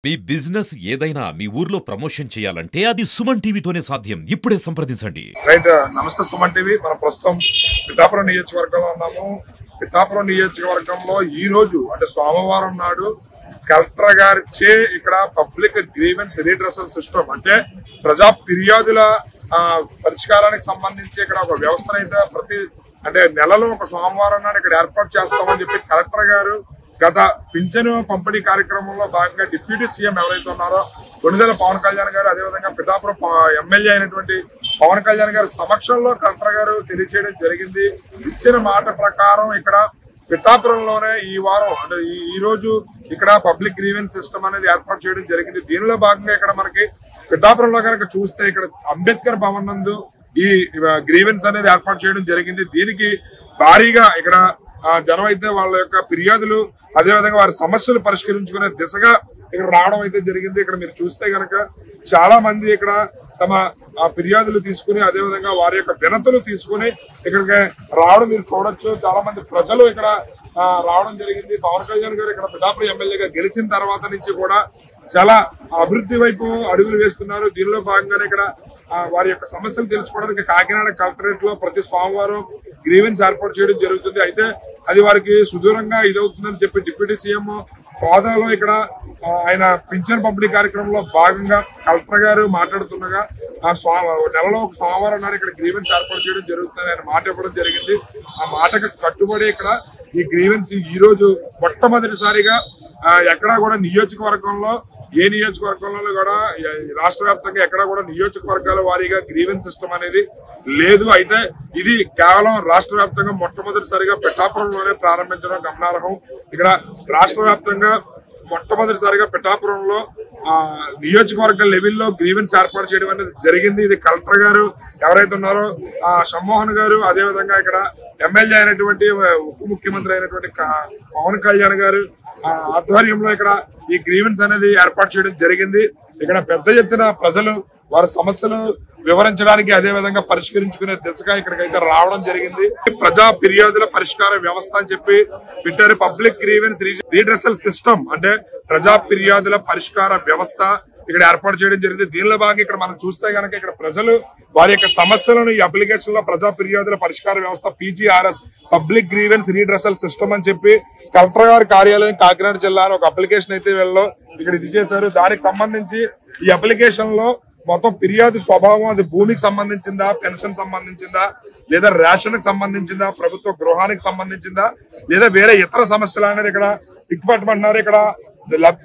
మీ business ఏదైనా మీ ఊర్లో promotion చేయాలంటే అది సుమన్ టీవీతోనే సాధ్యం. ఇప్పుడే సంప్రదించండి. రైట్, నమస్తే సుమన్ టీవీ. మన ప్రస్తుతం పిఠాపురం నియోజకవర్గంలో ఉన్నాము. పిఠాపురం నియోజకవర్గంలో ఈ రోజు అంటే సోమవారం నాడు కలెక్టర్ గారిచే ఇక్కడ పబ్లిక్ గ్రీవెన్స్ రీడ్రెసల్ సిస్టమ్ అంటే ప్రజా ఫిర్యాదుల పరిష్కారానికి సంబంధించి ఇక్కడ ఒక వ్యవస్థనైతే ప్రతి అంటే నెలలో ఒక సోమవారం నాడు ఇక్కడ ఏర్పాటు చేస్తామని చెప్పి కలెక్టర్ గారు గత పింఛను పంపిణీ కార్యక్రమంలో భాగంగా డిప్యూటీ సీఎం ఎవరైతే ఉన్నారో కొణిదెల పవన్ కళ్యాణ్ గారు, అదేవిధంగా పిఠాపురం ఎమ్మెల్యే అయినటువంటి పవన్ కళ్యాణ్ గారి సమక్షంలో కలెక్టర్ గారు తెలియజేయడం జరిగింది. ఇచ్చిన మాట ప్రకారం ఇక్కడ పిఠాపురంలోనే ఈ వారం అంటే ఈ రోజు ఇక్కడ పబ్లిక్ గ్రీవెన్స్ సిస్టమ్ అనేది ఏర్పాటు చేయడం జరిగింది. దీనిలో భాగంగా ఇక్కడ మనకి పిఠాపురంలో కనుక చూస్తే ఇక్కడ అంబేద్కర్ భవన్ నందు ఈ గ్రీవెన్స్ అనేది ఏర్పాటు చేయడం జరిగింది. దీనికి భారీగా ఇక్కడ జనం అయితే వాళ్ళ యొక్క ఫిర్యాదులు అదేవిధంగా వారి సమస్యలు పరిష్కరించుకునే దిశగా ఇక్కడ రావడం అయితే జరిగింది. ఇక్కడ మీరు చూస్తే కనుక చాలా మంది ఇక్కడ తమ ఫిర్యాదులు తీసుకుని అదేవిధంగా వారి యొక్క వినతులు తీసుకుని ఇక్కడికి రావడం మీరు చూడొచ్చు. చాలా మంది ప్రజలు ఇక్కడ రావడం జరిగింది. పవన్ కళ్యాణ్ గారు ఇక్కడ పిఠాపురం ఎమ్మెల్యేగా గెలిచిన తర్వాత నుంచి కూడా చాలా అభివృద్ధి వైపు అడుగులు వేస్తున్నారు. దీనిలో భాగంగానే ఇక్కడ వారి యొక్క సమస్యలు తెలుసుకోవడానికి కాకినాడ కలెక్టరేట్ లో ప్రతి సోమవారం గ్రీవెన్స్ ఏర్పాటు చేయడం జరుగుతుంది. అయితే అది వారికి సుదూరంగా ఇదవుతుందని చెప్పి డిప్యూటీ సీఎం హోదాలో ఇక్కడ ఆయన పింఛన్ పంపిణీ కార్యక్రమంలో భాగంగా కలెక్టర్ గారు మాట్లాడుతుండగా నెలలో ఒక సోమవారం నాడు ఇక్కడ గ్రీవెన్స్ ఏర్పాటు చేయడం జరుగుతుందని ఆయన మాట ఇవ్వడం జరిగింది. ఆ మాటకు కట్టుబడి ఇక్కడ ఈ గ్రీవెన్స్ ఈ రోజు మొట్టమొదటిసారిగా ఎక్కడా కూడా నియోజకవర్గంలో ఏ నియోజకవర్గంలో కూడా రాష్ట్ర వ్యాప్తంగా ఎక్కడ కూడా నియోజకవర్గాల వారీగా గ్రీవెన్స్ సిస్టమ్ అనేది లేదు. అయితే ఇది కేవలం రాష్ట్ర వ్యాప్తంగా మొట్టమొదటిసారిగా పిఠాపురంలోనే ప్రారంభించడం గమనార్హం. ఇక్కడ రాష్ట్ర వ్యాప్తంగా మొట్టమొదటిసారిగా పిఠాపురంలో నియోజకవర్గ లెవెల్లో గ్రీవెన్స్ ఏర్పాటు చేయడం అనేది జరిగింది. ఇది కలెక్టర్ గారు ఎవరైతే ఉన్నారో షమ్మోహన్ గారు అదేవిధంగా ఇక్కడ ఎమ్మెల్యే అయినటువంటి ఉప ముఖ్యమంత్రి అయినటువంటి పవన్ కళ్యాణ్ గారు ఆధ్వర్యంలో ఇక్కడ ఈ గ్రీవెన్స్ అనేది ఏర్పాటు చేయడం జరిగింది. ఇక్కడ పెద్ద ఎత్తున ప్రజలు వారి సమస్యలు వివరించడానికి అదేవిధంగా పరిష్కరించుకునే దిశగా ఇక్కడికైతే రావడం జరిగింది. ప్రజా ఫిర్యాదుల పరిష్కార వ్యవస్థ అని చెప్పి పెట్టారు. పబ్లిక్ గ్రీవెన్స్ రీడ్రెసల్ సిస్టమ్ అంటే ప్రజా ఫిర్యాదుల పరిష్కార వ్యవస్థ ఇక్కడ ఏర్పాటు చేయడం జరిగింది. దీనిలో భాగంగా ఇక్కడ మనం చూస్తే కనుక ఇక్కడ ప్రజలు వారి యొక్క సమస్యలను ఈ అప్లికేషన్ లో ప్రజా ఫిర్యాదుల పరిష్కార వ్యవస్థ PGRS public grievance redressal system అని చెప్పి కలెక్టర్ గారి కార్యాలయం కాకినాడ జిల్లాలో ఒక అప్లికేషన్ అయితే వీళ్ళు ఇక్కడ ఇది చేశారు. దానికి సంబంధించి ఈ అప్లికేషన్ లో మొత్తం ఫిర్యాదు స్వభావం అది భూమికి సంబంధించిందా, పెన్షన్ సంబంధించిందా, లేదా రేషన్ కి సంబంధించిందా, ప్రభుత్వ గృహానికి సంబంధించిందా, లేదా వేరే ఇతర సమస్యలు అనేది ఇక్కడ టిక్పట్టమంటున్నారు. ఇక్కడ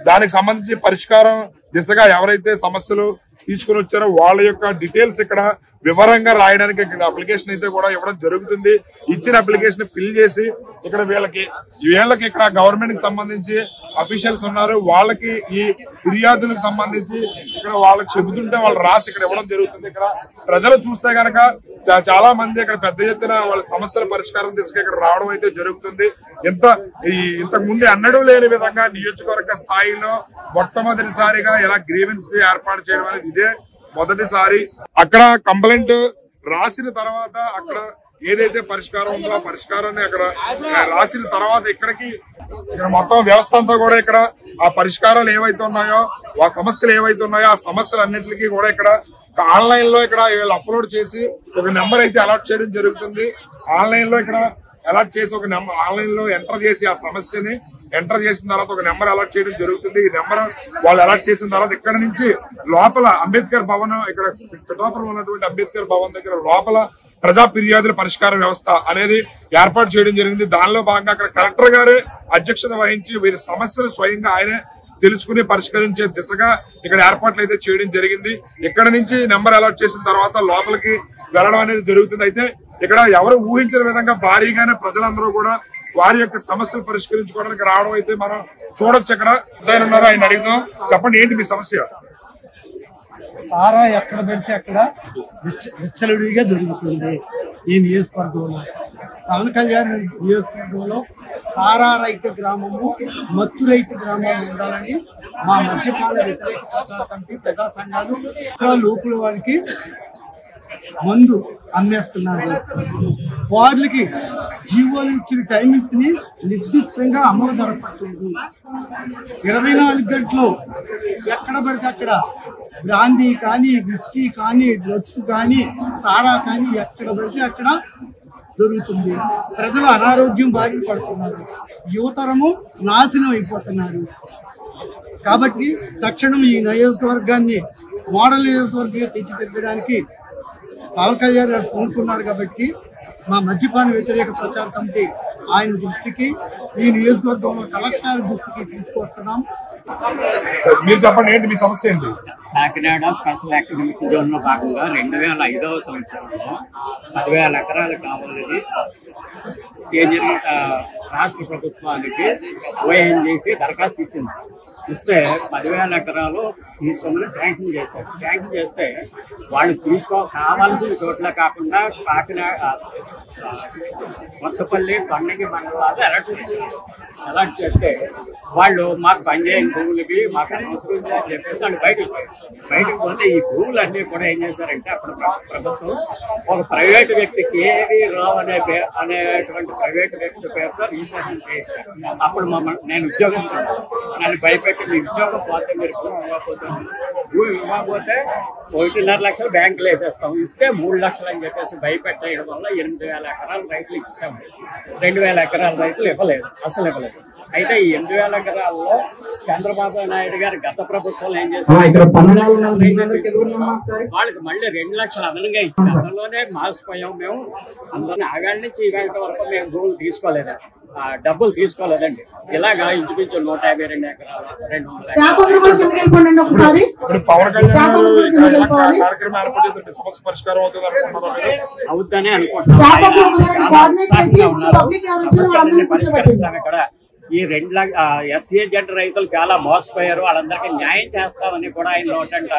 దానికి సంబంధించి పరిష్కారం దిశగా ఎవరైతే సమస్యలు తీసుకుని వచ్చారో వాళ్ళ యొక్క డీటెయిల్స్ ఇక్కడ వివరంగా రాయడానికి ఇక్కడ అప్లికేషన్ అయితే కూడా ఇవ్వడం జరుగుతుంది. ఇచ్చిన అప్లికేషన్ ఫిల్ చేసి ఇక్కడ వీళ్ళకి ఇక్కడ గవర్నమెంట్ కి సంబంధించి అఫీషియల్స్ ఉన్నారు. వాళ్ళకి ఈ ఫిర్యాదులకు సంబంధించి ఇక్కడ వాళ్ళకి చెబుతుంటే వాళ్ళు రాసి ఇక్కడ ఇవ్వడం జరుగుతుంది. ఇక్కడ ప్రజలు చూస్తే కనుక చాలా మంది ఇక్కడ పెద్ద ఎత్తున వాళ్ళ సమస్యల పరిష్కారం దిశగా ఇక్కడ రావడం అయితే జరుగుతుంది. ఇంతకు ముందు ఎన్నడూ లేని విధంగా నియోజకవర్గ స్థాయిలో మొట్టమొదటిసారిగా ఇలా గ్రీవెన్స్ ఏర్పాటు చేయడం అనేది ఇదే మొదటిసారి. అక్కడ కంప్లైంట్ రాసిన తర్వాత అక్కడ ఏదైతే పరిష్కారం ఉందో ఆ పరిష్కారాన్ని అక్కడ రాసిన తర్వాత ఇక్కడ మొత్తం వ్యవస్థ అంతా కూడా ఇక్కడ ఆ పరిష్కారాలు ఏవైతే ఉన్నాయో ఆ సమస్యలు ఏవైతే ఉన్నాయో ఆ సమస్యలు అన్నింటికి కూడా ఇక్కడ ఆన్లైన్ లో ఇక్కడ వీళ్ళు అప్లోడ్ చేసి ఒక నెంబర్ అయితే అలాట్ చేయడం జరుగుతుంది. ఆన్లైన్ లో ఇక్కడ అలాట్ చేసి ఒక నెంబర్ ఆన్లైన్ లో ఎంటర్ చేసి ఆ సమస్యని ఎంటర్ చేసిన తర్వాత ఒక నెంబర్ అలాట్ చేయడం జరుగుతుంది. ఈ నెంబర్ వాళ్ళు అలాట్ చేసిన తర్వాత ఇక్కడ నుంచి లోపల అంబేద్కర్ భవన్ ఇక్కడ పిఠాపురం ఉన్నటువంటి అంబేద్కర్ భవన్ దగ్గర లోపల ప్రజా ఫిర్యాదుల పరిష్కార వ్యవస్థ అనేది ఏర్పాటు చేయడం జరిగింది. దానిలో భాగంగా అక్కడ కలెక్టర్ గారు అధ్యక్షత వహించి వీరి సమస్యలు స్వయంగా ఆయనే తెలుసుకుని పరిష్కరించే దిశగా ఇక్కడ ఏర్పాట్లు అయితే చేయడం జరిగింది. ఇక్కడ నుంచి నెంబర్ అలాట్ చేసిన తర్వాత లోపలికి వెళ్ళడం అనేది జరుగుతుంది. అయితే ఇక్కడ ఎవరు ఊహించిన విధంగా భారీగానే ప్రజలందరూ కూడా వారి యొక్క సమస్యలు పరిష్కరించుకోవడానికి రావడం అయితే మనం చూడొచ్చు. ఇక్కడ ఉన్నారు, ఆయన అడుగుదాం. చెప్పండి, ఏంటి మీ సమస్య? సారా ఎక్కడ పెడితే అక్కడ విచ్చలవిడిగా దొరుకుతుంది ఈ నియోజకవర్గంలో. పవన్ కళ్యాణ్ నియోజకవర్గంలో సారా రైతు గ్రామము, మత్తు రైతు గ్రామం ఉండాలని మా మద్యపాన వ్యతిరేక ప్రచార కమిటీ ప్రజా సంఘాలు లోపల వారికి మందు అమ్మేస్తున్నారు. బార్లకి జీవోలు ఇచ్చిన టైమింగ్స్ని నిర్దిష్టంగా అమలు జరపట్లేదు. 24 గంటలు ఎక్కడ పడితే అక్కడ బ్రాందీ కానీ, విస్కీ కానీ, డ్రగ్స్ కానీ, సారా కానీ ఎక్కడ పడితే అక్కడ దొరుకుతుంది. ప్రజలు అనారోగ్యం బారిన పడుతున్నారు, యువతరము నాశనం అయిపోతున్నారు. కాబట్టి తక్షణం ఈ నియోజకవర్గాన్ని మోడల్ నియోజకవర్గంగా తీర్చిదిద్దడానికి పవన్ కళ్యాణ్ గారు కోరుకున్నారు. కాబట్టి మా మద్యపాన వ్యతిరేక ప్రచార కమిటీ ఆయన దృష్టికి, ఈ నియోజకవర్గంలో కలెక్టర్ దృష్టికి తీసుకొస్తున్నాం. మీరు చెప్పండి, ఏంటి మీ సమస్య ఏంటి? కాకినాడ స్పెషల్ ఎకనామిక్ జోన్ లో భాగంగా 2005వ సంవత్సరంలో 10,000 ఎకరాలు కావాలని కేంద్ర రాష్ట్ర ప్రభుత్వానికి ఓఎన్జీసీ దరఖాస్తు ఇచ్చింది. ఇస్తే 10,000 ఎకరాలు తీసుకోమని శాంక్షన్ చేశారు. శాంక్షన్ చేస్తే వాళ్ళు కావాల్సిన చోట్ల కాకుండా కాకినాడ, కొత్తపల్లి, కొండకి మండలాలు అలర్ట్ చేస్తే వాళ్ళు మాకు పనిచేయని భూములకి మాకు అవసరం అని చెప్పేసి వాళ్ళు బయటకు పోతే ఈ భూములన్నీ కూడా ఏం చేశారంటే అప్పుడు ప్రభుత్వం ఒక ప్రైవేటు వ్యక్తి కేవీ రావు అనేటువంటి ప్రైవేటు వ్యక్తి పేరుతో రిజిస్ట్రేషన్ చేశారు. అప్పుడు నేను ఉద్యోగస్తున్నాను, నన్ను భయపెట్టి మీ ఉద్యోగం పోతే మీరు భూమి ఇవ్వకపోతే 1.5 లక్షలు బ్యాంకులు వేసేస్తాం, ఇస్తే 3 లక్షలు అని చెప్పేసి భయపెట్టేయడం వల్ల 8,000 ఎకరాల రైతులు ఇచ్చాము. 2,000 ఎకరాల రైతులు ఇవ్వలేదు, అసలు ఇవ్వలేదు. అయితే ఈ 8,000 ఎకరాల్లో చంద్రబాబు నాయుడు గారు గత ప్రభుత్వం ఏం చేశారు, వాళ్ళకి మళ్ళీ 2 లక్షలు అదనంగా ఇచ్చింది. అందులోనే మాసిపోయాం మేము. అందులోనే ఆగాళ్ళ నుంచి ఈవేళ వరకు మేము భూములు తీసుకోలేదు, డబ్బులు తీసుకోలేదండి. ఇలాగా ఇంచుమించు 152 ఎకరాలు 200 ఇప్పుడు పవన్ కళ్యాణ్ కార్యక్రమం ఏర్పాటు చేస్తే సమస్య పరిష్కారం అవుతుందని అనుకుంటున్నాను. సమస్యలన్నీ పరిష్కరిస్తాం. ఇక్కడ ఈ 2 SC రైతులు చాలా మోసపోయారు, వాళ్ళందరికీ న్యాయం చేస్తామని కూడా ఆయన నోటంట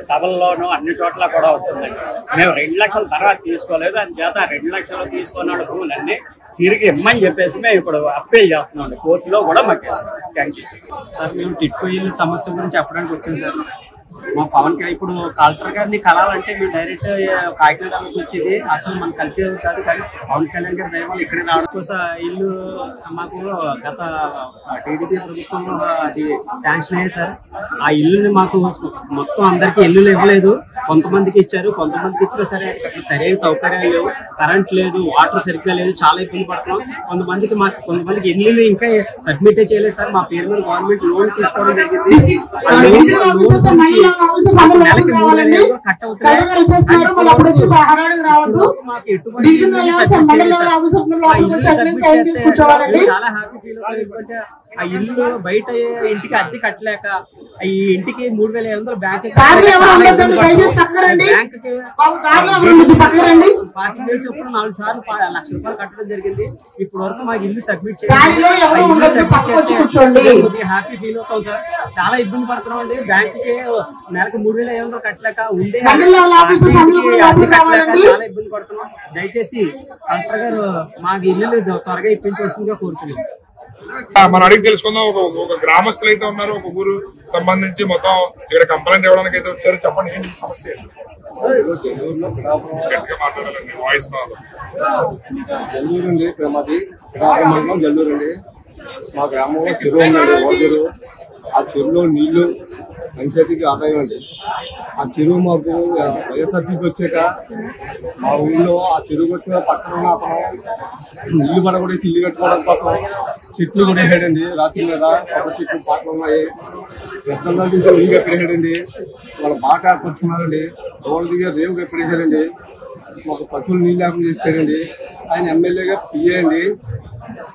సభల్లోనూ అన్ని చోట్ల కూడా వస్తుందండి. మేము 2 లక్షల తర్వాత తీసుకోలేదు, అని చేత 2 లక్షలు తీసుకున్న భూములన్నీ తిరిగి ఇమ్మని చెప్పేసి మేము ఇప్పుడు అప్పీల్ చేస్తున్నాం. కోర్టులో కూడా మాకు థ్యాంక్ యూ సార్. మేము టిట్కో ఇల్లు సమస్య గురించి చెప్పడానికి వచ్చాం సార్. మా పవన్ ఇప్పుడు కలెక్టర్ గారిని కలాలంటే మేము డైరెక్ట్ కాకినాడ నుంచి వచ్చేది, అసలు మనం కలిసేది కాదు. కానీ పవన్ కళ్యాణ్ గారి దయవల్ల ఇక్కడే రావడం కోసం ఇల్లు మాకు గత టీడీపీ ప్రభుత్వంలో అది శాంక్షన్ అయ్యాయి సార్. ఆ ఇల్లుని మాకు మొత్తం అందరికీ ఇల్లులు ఇవ్వలేదు, కొంతమందికి ఇచ్చారు. కొంతమందికి ఇచ్చినా సరే అక్కడ సరైన సౌకర్యాలు లేవు, కరెంట్ లేదు, వాటర్ సరిగ్గా లేదు, చాలా ఇబ్బంది పడుతున్నాం. కొంతమందికి ఇల్లు ఇంకా సబ్మిట్ చేయలేదు సార్. మా పేరు మీద గవర్నమెంట్ లోన్ తీసుకోవడం జరిగింది. నెలకి 3,000 కట్ అవుతున్నాయి. చాలా హ్యాపీ ఫీల్ అవుతుంది. ఎందుకంటే ఆ ఇల్లు బయట ఇంటికి అద్దె కట్టలేక ఈ ఇంటికి 3,500 బ్యాంక్ 25,000 చొప్పున 4 సార్లు 1 లక్ష రూపాయలు కట్టడం జరిగింది. ఇప్పటి వరకు మాకు ఇల్లు సబ్మిట్ చేయాలి. హ్యాపీ ఫీల్ అవుతాం సార్. చాలా ఇబ్బంది పడుతున్నాం అండి. బ్యాంకుకి నెలకి 3,500 కట్టలేక ఉండే అద్దె కట్టలేక చాలా ఇబ్బంది పడుతున్నాం. దయచేసి కలెక్టర్ గారు మాకు ఇల్లు త్వరగా ఇప్పించవలసిందిగా కోరుతున్నాం. మనం అడిగి తెలుసుకుందాం. ఒక గ్రామస్తులు అయితే ఉన్నారు, ఒక ఊరు సంబంధించి మొత్తం ఇక్కడ కంప్లైంట్ ఇవ్వడానికి అయితే వచ్చారు. చెప్పండి, ఏంటి సమస్య? గట్టిగా మాట్లాడాలండి, వాయిస్ రాదు. జల్లూరు అండి, మాది మండలం జల్లూరు అండి. మా గ్రామంలో చెరువు ఉందండి, ఓడచెరువు. ఆ చెరువులో నీళ్లు పంచాయతీకి ఆదాయం అండి. ఆ చెరువు మాకు వైఎస్ఆర్సీపీ వచ్చాక మా ఊళ్ళో ఆ చెరువు కొట్టిన పక్కన ఉన్న అతను ఇల్లు పడగొట్టేసి ఇల్లు కట్టుకోవడం కోసం చెట్లు కొట్టేసాడండి. రాత్రి మీద కొబ్బరి చెట్లు పాటలు ఉన్నాయి. పెద్దల నుంచి ఇల్లు కప్పేసాడండి. వాళ్ళు బాగా కూర్చున్నారండి. రోడ్ల దగ్గర రేవు కప్పేసాడండి. మాకు పశువులు నీళ్ళు లేకుండా చేశాడండి. ఆయన ఎమ్మెల్యేగా పిఏ అండి,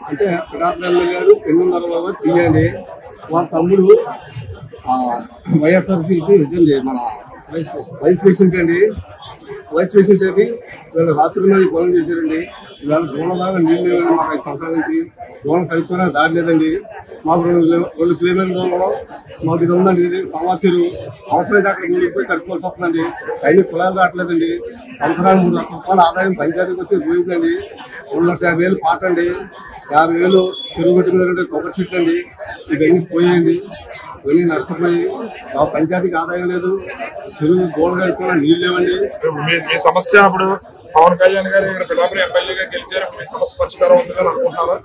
అంటే పిఠాపురం ఎమ్మెల్యే గారు పెన్నున్నరబాబు గారు పిఏ అండి. వాళ్ళ తమ్ముడు వైఎస్ఆర్సీపీ ఇదండి, మన వైస్ ప్రెసిడెంట్ అండి. వైస్ ప్రెసిడెంట్ అండి. వీళ్ళు రాత్రి మీద పొలం చేశారండి. ఇవాళ దూడ దాకా నీళ్ళు లేవండి. మాకు 5 సంవత్సరాల నుంచి దూడలు కలుపుకునే దారి లేదండి. మాకు 2 కిలోమీటర్ల దూరంలో మాకు ఇది ఉందండి. ఇది సమాచారం అవసరమైతే అక్కడ ఊరిపోయి కట్టుకోవాల్సి వస్తుందండి. అయినా కులాలు రావట్లేదండి. సంవత్సరానికి 3 లక్షల రూపాయల ఆదాయం పంచాయతీకి వచ్చి పోయిందండి. 2,50,000 పాట అండి, 50,000 చెరువు కట్టుకున్నారంటే కొబ్బరి చెట్లు అండి. ఇవన్నీ పోయండి. వెళ్ళి నష్టపోయి మా పంచాయతీకి ఆదాయం లేదు, చెరువు గోళ్ళు కడుక్కున్న నీళ్ళు లేవండి. మీ సమస్య అప్పుడు పవన్ కళ్యాణ్ గారు ఇక్కడ పిఠాపురం ఎమ్మెల్యేగా గెలిచారు, మీ సమస్య పరిష్కారం ఉంటుందని అనుకుంటున్నారా?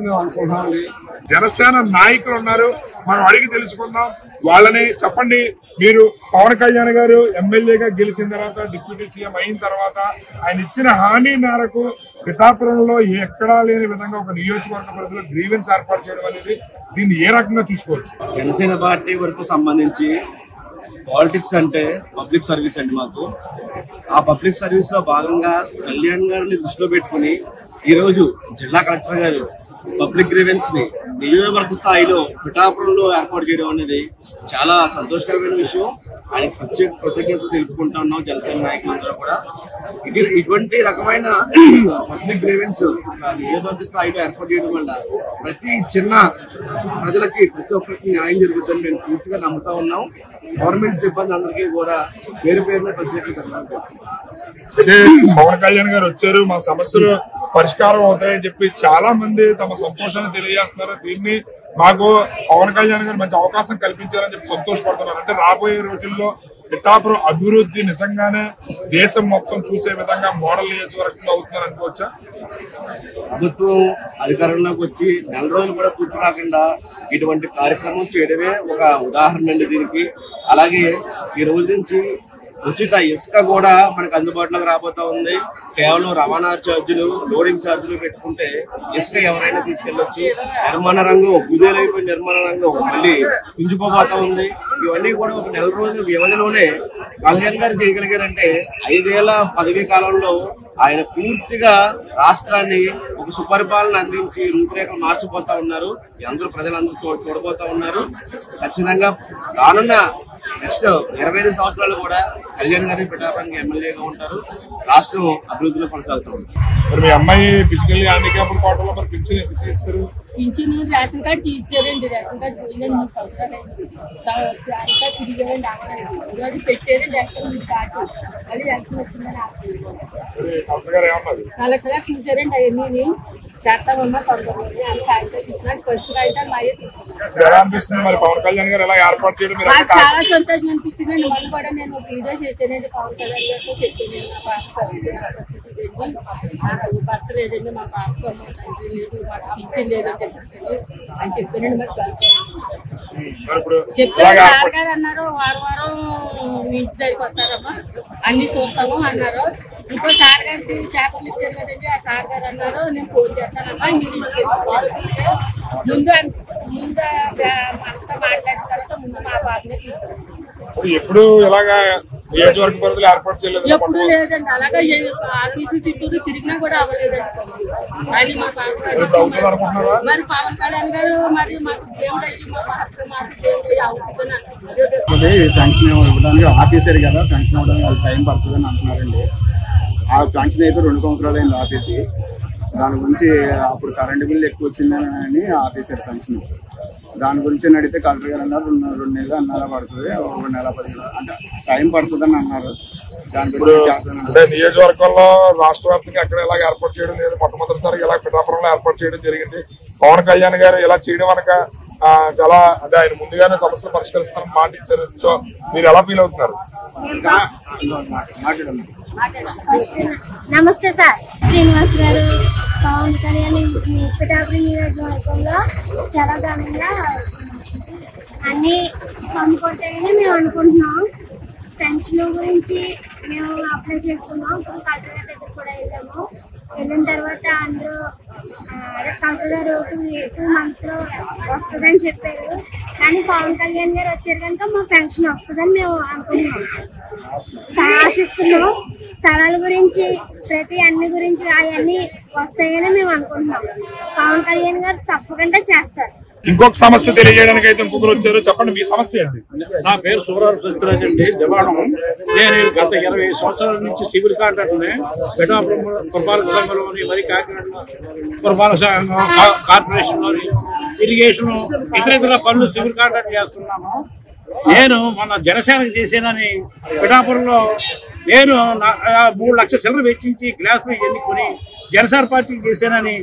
మేము అనుకుంటున్నామండి. జనసేన నాయకులు ఉన్నారు, మనం అడిగి తెలుసుకుందాం వాళ్ళని. చెప్పండి, మీరు పవన్ కళ్యాణ్ గారు ఎమ్మెల్యేగా గెలిచిన తర్వాత, డిప్యూటీ సీఎం అయిన తర్వాత ఆయన ఇచ్చిన హామీ మేరకు పిఠాపురంలో ఎక్కడా లేని విధంగా ఒక నియోజకవర్గ పరిధిలో గ్రీవెన్స్ ఏర్పాటు చేయడం అనేది దీన్ని ఏ రకంగా చూసుకోవచ్చు? జనసేన పార్టీ వరకు సంబంధించి పాలిటిక్స్ అంటే పబ్లిక్ సర్వీస్ అండి. మాకు ఆ పబ్లిక్ సర్వీస్ లో భాగంగా కళ్యాణ్ గారిని దృష్టిలో పెట్టుకుని ఈరోజు జిల్లా కలెక్టర్ గారు పబ్లిక్ గ్రీవెన్స్ ని నియోజకవర్గ స్థాయిలో పిఠాపురంలో ఏర్పాటు చేయడం అనేది చాలా సంతోషకరమైన విషయం. ఆయన కృతజ్ఞతలు తెలుపుకుంటా ఉన్నాం జనసేన నాయకులందరూ కూడా. ఇటువంటి రకమైన పబ్లిక్ గ్రీవెన్స్ నియోజకవర్గ స్థాయిలో ఏర్పాటు చేయడం వల్ల ప్రతి చిన్న ప్రజలకి ప్రతి ఒక్కరికి న్యాయం జరుగుతుందని మేము పూర్తిగా నమ్ముతా ఉన్నాం. గవర్నమెంట్ సిబ్బంది అందరికీ కూడా పేరు పేరున ప్రత్యేక ధన్యవాదాలు. అయితే పవన్ కళ్యాణ్ గారు వచ్చారు, మా సమస్యలు పరిష్కారం అవుతాయని చెప్పి చాలా మంది తమ సంతోషాన్ని తెలియజేస్తున్నారు. దీన్ని మాకు పవన్ కళ్యాణ్ గారు మంచి అవకాశం కల్పించారని చెప్పి సంతోషపడుతున్నారు. అంటే రాబోయే రోజుల్లో పిఠాపురం అభివృద్ధి నిజంగానే దేశం మొత్తం చూసే విధంగా మోడల్ నియోజకవర్గంగా అవుతుందని అనుకోవచ్చా? ప్రభుత్వం అధికారంలోకి వచ్చి నెల రోజులు కూడా పూర్తి కాకుండా ఇటువంటి కార్యక్రమం చేయడమే ఒక ఉదాహరణ అండి దీనికి. అలాగే ఈ రోజు నుంచి ఉచిత ఇసుక కూడా మనకు అందుబాటులోకి రాబోతా ఉంది. కేవలం రవాణా ఛార్జీలు, లోడింగ్ ఛార్జీలు పెట్టుకుంటే ఇసుక ఎవరైనా తీసుకెళ్లొచ్చు. నిర్మాణ రంగం కుదేలైపోయిన నిర్మాణ రంగం మళ్ళీ పుంజుకోబోతా ఉంది. ఇవన్నీ కూడా ఒక నెల రోజుల వ్యవధిలోనే కళ్యాణ్ గారు చేయగలిగారంటే 5 ఏళ్ల పదవీ కాలంలో ఆయన పూర్తిగా రాష్ట్రాన్ని ఒక సుపరిపాలన అందించి రూపురేఖలు మార్చిపోతా ఉన్నారు. అందరూ ప్రజలందరూ చూడబోతా ఉన్నారు. ఖచ్చితంగా రానున్న నెక్స్ట్ 25 సంవత్సరాలు కూడా కళ్యాణ్ గారి పిఠాపురంకి ఎమ్మెల్యేగా ఉంటారు. రాష్ట్రం అభివృద్ధిలో కొనసాగుతూ ఉంది. మరి మీ అమ్మాయి ఫిజికల్లీ హ్యాండిక్యాప్డ్ కోటలో మరి పింఛన్ ఎందుకు తీస్తారు? పింఛన్ రేషన్ కార్డు తీసారండి. రేషన్ కార్డు పోయిందండి 3 సంవత్సరాలు అయింది. రేషన్ కార్డు తిరిగారండి, ఆపలేదు. పెట్టారండి రేషన్ కార్డు, అది రేషన్ వచ్చిందని ఆపలేదు. కలెక్టర్ చూసారండి అవన్నీ చేస్తామన్నా తొందరగా అని కాగితం తీసుకున్నాడు. ఫస్ట్ కాగితాలు మాయే తీసుకున్నాను. మరి పవన్ కళ్యాణ్ గారు ఎలా ఏర్పాటు చేయడం నాకు చాలా సంతోషం అనిపించిందండి. మొన్న కూడా నేను ఒక వీడియో చేశానండి, పవన్ కళ్యాణ్ గారితో చెప్పాను మా పాప నాకు భర్త లేదండి, మా పాప తండ్రి లేదు, మాకు పింఛన్ లేదని చెప్పాను అని చెప్పానండి. మరి చెప్తాను సార్ గారు అన్నారు, వారం ఇంటి దగ్గరికి వస్తారమ్మా అన్ని చూస్తాము అన్నారు. ఇంకో సార్ గారికి పేపర్లు ఇచ్చారు కదండి, ఆ సార్ గారు అన్నారు నేను ఫోన్ చేస్తానమ్మా మీరు ఇంటికి ముందు అంతా మాట్లాడిన తర్వాత ముందు మా పాపనే తీసుకున్నాం. ఎప్పుడు ఇలాగా నియోజకవర్గ పరిధిలో ఏర్పాటు చేయలేదు? ఎప్పుడు లేదండి. అలాగే ఆఫీసు చుట్టూరు తిరిగినా కూడా అవ్వలేదండి. అది మా పాప మరి పవన్ కళ్యాణ్ గారు మరి మాకు దేవుడు అయ్యి మా పాప మాకు దేవుడు అయ్యి అవుతుందని అంటున్నారు. పెన్షన్ ఇవ్వడానికి ఆఫీసర్ కదా, పెన్షన్ ఇవ్వడానికి వాళ్ళు టైం పడుతుందని అంటున్నారండి. ఆ పెన్షన్ అయితే 2 సంవత్సరాలు అయింది ఆఫీసు. దాని గురించి అప్పుడు కరెంటు బిల్లు ఎక్కువ వచ్చిందని ఆఫీసర్ పెన్షన్. దాని గురించి అడిగితే కలెక్టర్ గారు అన్నారు 2 నెలలు అన్నారా పడుతుంది, 1 నెల 10 అంటే టైం పడుతుందని అన్నారు. దాని గురించి నియోజకవర్గంలో రాష్ట్ర వ్యాప్తంగా ఎక్కడ ఇలాగ ఏర్పాటు చేయడం లేదు, మొట్టమొదటిసారిగా ఇలా పిఠాపురంలో ఏర్పాటు చేయడం జరిగింది. పవన్ కళ్యాణ్ గారు ఇలా చేయడం వనక చాలా అంటే ఆయన ముందుగానే సమస్యలు పరిష్కరిస్తారని మాట ఇచ్చారు. సో మీరు ఎలా ఫీల్ అవుతున్నారు? నమస్తే సార్. శ్రీనివాస్ గారు పవన్ కళ్యాణ్ పిఠాపురం నియోజకవర్గంలో చాలా ఘనంగా అన్ని సమకూర్తాయని మేము అనుకుంటున్నాం. పెన్షన్ గురించి మేము అప్లై చేసుకున్నాం. ఇప్పుడు కలెక్టర్ గారి దగ్గర కూడా వెళ్ళాము. వెళ్ళిన తర్వాత అందరూ కలెక్టర్ గారు 2 మంత్లో వస్తుందని చెప్పారు. కానీ పవన్ కళ్యాణ్ గారు వచ్చారు కనుక మా పెన్షన్ వస్తుందని మేము అనుకుంటున్నాం, ఆశిస్తున్నాం. స్థలాల గురించి అన్ని గురించి అవన్నీ వస్తాయని మేము అనుకుంటున్నాం. పవన్ కళ్యాణ్ గారు తప్పకుండా చేస్తారు. ఇంకొక సమస్య తెలియజేయడానికి అయితే ఇంకొకరు వచ్చారు. చెప్పండి మీ సమస్య ఏంటి? నా పేరు సూరారు సత్యరాజ్ అండి, దివాణం. నేను గత 20 సంవత్సరాల నుంచి సివిల్ కాంట్రాక్ట్ పిఠాపురం పురపాలక సంఘంలోని, మరి కాకినాడలో పురపాలక సంఘం కార్పొరేషన్ లోని ఇరిగేషన్ ఇతర పనులు సివిల్ కాంట్రాక్ట్ చేస్తున్నాము. నేను మొన్న జనసేనకు చేసానని పిఠాపురంలో నేను 3 లక్షల చిల్లర వెచ్చించి గ్లాసులు ఎన్నుకొని జనసేన పార్టీకి చేశానని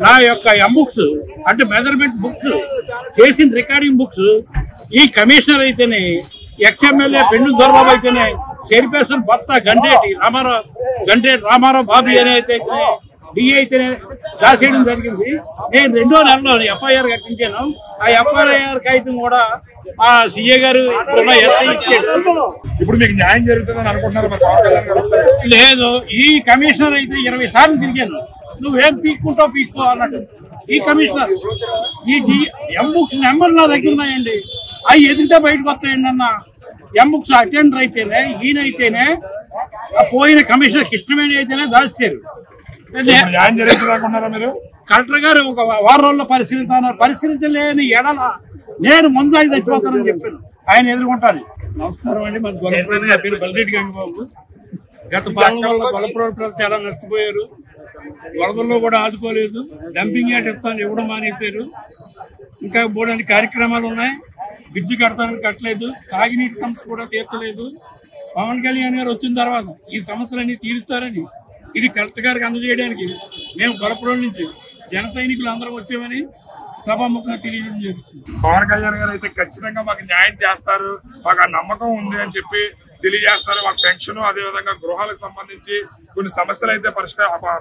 నా యొక్క బుక్స్ అంటే మెజర్మెంట్ బుక్స్ చేసిన రికార్డింగ్ బుక్స్ ఈ కమిషనర్ అయితేనే ఎక్స్ఎమ్మెల్యే పెండు దొరబాబు అయితేనే చైర్పర్సన్ భర్త గంటేటి రామారావు బాబీ అని అయితే డిఏ అయితేనే దాసేయడం జరిగింది. నేను 2వ నెలలో ఎఫ్ఐఆర్ కట్టించాను. ఆ ఎఫ్ఐఆర్ కాగితం కూడా ఆ సీఏ గారు ఇప్పుడు మీకు న్యాయం జరుగుతుందని అనుకుంటున్నారు? లేదు, ఈ కమిషనర్ అయితే 20 సార్లు తిరిగాను. నువ్వేం పీక్కుంటావు అన్నట్టు ఈ కమిషనర్ ఈ బుక్స్ నెంబర్ నా దగ్గర ఉన్నాయండి. అవి ఎదిగితే బయటకు వస్తాయండి అన్న. బుక్స్ అటెండర్ అయితేనే ఈయనైతేనే పోయిన కమిషనర్ కృష్ణవేణి అయితేనే దాచారు. న్యాయం జరుగుతుందనుకుంటున్నారా మీరు? కలెక్టర్ గారు ఒక వారం రోజుల్లో పరిశీలించలేని ఎడల నేను ముందు ఆయన చచ్చిపోతానని చెప్పాను. ఆయన ఎదుర్కొంటాను. నమస్కారం అండి. మన గొల్లపురం నా పేరు బల్రెడ్డి గంగబాబు. గత పాలన వల్ల గొల్లపురం ప్రజలు చాలా నష్టపోయారు. వరదల్లో కూడా ఆదుకోలేదు. డంపింగ్ యార్డ్ ఇస్తాను ఇవ్వడం మానేశారు. ఇంకా బోడని కార్యక్రమాలు ఉన్నాయి. బ్రిడ్జి కడతానికి కట్టలేదు. తాగినీటి సమస్య కూడా తీర్చలేదు. పవన్ కళ్యాణ్ గారు వచ్చిన తర్వాత ఈ సమస్యలన్నీ తీరుస్తారని ఇది కలెక్టర్ గారికి అందజేయడానికి మేము గొల్లపురం నుంచి జన సైనికులు అందరం వచ్చామని సభాముఖంగా తెలియడం జరుగుతుంది. పవన్ కళ్యాణ్ గారు అయితే ఖచ్చితంగా మాకు న్యాయం చేస్తారు, మాకు ఆ నమ్మకం ఉంది అని చెప్పి తెలియజేస్తారు. మాకు పెన్షన్ అదేవిధంగా గృహాలకు సంబంధించి కొన్ని సమస్యలు అయితే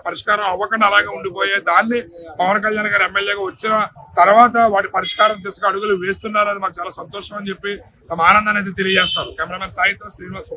పరిష్కారం అవ్వకుండా అలాగే ఉండిపోయాయి. దాన్ని పవన్ కళ్యాణ్ గారు ఎమ్మెల్యేగా వచ్చిన తర్వాత వాటి పరిష్కారం దిశగా అడుగులు వేస్తున్నారు. అది మాకు చాలా సంతోషం అని చెప్పి తమ ఆనందాన్ని అయితే తెలియజేస్తారు. కెమెరామెన్ సాయితో శ్రీనివాస్.